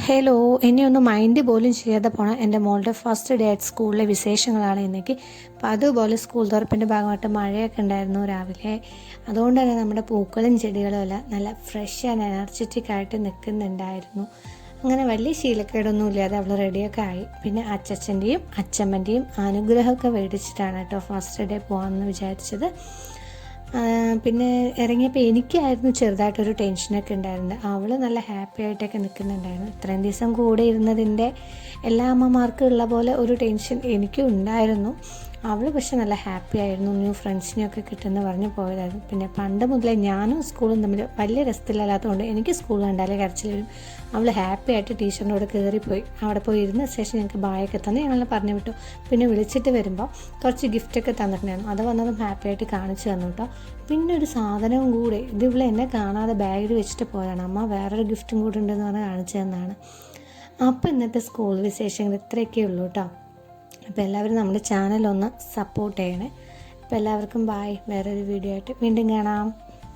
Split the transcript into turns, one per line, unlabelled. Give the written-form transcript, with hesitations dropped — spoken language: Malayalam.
ഹലോ, എന്നെ ഒന്ന് മൈൻഡ് പോലും ചെയ്യാതെ പോണ എൻ്റെ മോളുടെ ഫസ്റ്റ് ഡേ അറ്റ് സ്കൂളിലെ വിശേഷങ്ങളാണ് ഇന്നേക്ക്. അപ്പോൾ അതുപോലെ സ്കൂൾ തുറപ്പിൻ്റെ ഭാഗമായിട്ട് മഴയൊക്കെ ഉണ്ടായിരുന്നു രാവിലെ. അതുകൊണ്ട് തന്നെ നമ്മുടെ പൂക്കളും ചെടികളും എല്ലാം നല്ല ഫ്രഷ് ആൻഡ് എനർജറ്റിക് ആയിട്ട് നിൽക്കുന്നുണ്ടായിരുന്നു. അങ്ങനെ വലിയ ശീലക്കേടൊന്നും ഇല്ലാതെ അവൾ റെഡിയൊക്കെ ആയി. പിന്നെ അച്ചച്ചൻ്റെയും അച്ചമ്മൻ്റെയും അനുഗ്രഹമൊക്കെ മേടിച്ചിട്ടാണ് കേട്ടോ ഫസ്റ്റ് ഡേ പോകാമെന്ന് വിചാരിച്ചത്. പിന്നെ ഇറങ്ങിയപ്പോൾ എനിക്കായിരുന്നു ചെറുതായിട്ടൊരു ടെൻഷനൊക്കെ ഉണ്ടായിരുന്നത്. അവൾ നല്ല ഹാപ്പി ആയിട്ടൊക്കെ നിൽക്കുന്നുണ്ടായിരുന്നു. ഇത്രയും ദിവസം കൂടെ ഇരുന്നതിൻ്റെ എല്ലാ അമ്മമാർക്കും ഉള്ള പോലെ ഒരു ടെൻഷൻ എനിക്കും ഉണ്ടായിരുന്നു. അവൾ പക്ഷെ നല്ല ഹാപ്പി ആയിരുന്നു. ന്യൂ ഫ്രണ്ട്സിനെയൊക്കെ കിട്ടുമെന്ന് പറഞ്ഞ് പോയതായിരുന്നു. പിന്നെ പണ്ട് മുതലേ ഞാനും സ്കൂളും തമ്മിൽ വലിയ രസത്തിലല്ലാത്തതുകൊണ്ട് എനിക്ക് സ്കൂൾ കണ്ടാലേ കരച്ചിൽ വരും. അവൾ ഹാപ്പി ആയിട്ട് ടീച്ചറിനോട് കയറിപ്പോയി. അവിടെ പോയി ഇരുന്ന ശേഷം ഞങ്ങൾക്ക് ബായൊക്കെ തന്ന് ഞങ്ങളെ പറഞ്ഞു വിട്ടു. പിന്നെ വിളിച്ചിട്ട് വരുമ്പോൾ കുറച്ച് ഗിഫ്റ്റൊക്കെ തന്നിട്ടുണ്ടായിരുന്നു. അത് വന്നതും ഹാപ്പി ആയിട്ട് കാണിച്ചു തന്നു കേട്ടോ. പിന്നെ ഒരു സാധനവും കൂടെ ഇത് ഇവിടെ എന്നെ കാണാതെ ബാഗിൽ വെച്ചിട്ട് പോയതാണ്. അമ്മ വേറൊരു ഗിഫ്റ്റും കൂടെ ഉണ്ടെന്ന് പറഞ്ഞ് കാണിച്ചു തന്നതാണ്. അപ്പോൾ ഇന്നത്തെ സ്കൂൾ വിശേഷങ്ങൾ ഇത്രയൊക്കെ ഉള്ളൂ കേട്ടോ. അപ്പോൾ എല്ലാവരും നമ്മുടെ ചാനലൊന്ന് സപ്പോർട്ട് ചെയ്യണേ. അപ്പോൾ എല്ലാവർക്കും ബായ്. വേറൊരു വീഡിയോ ആയിട്ട് വീണ്ടും കാണാം.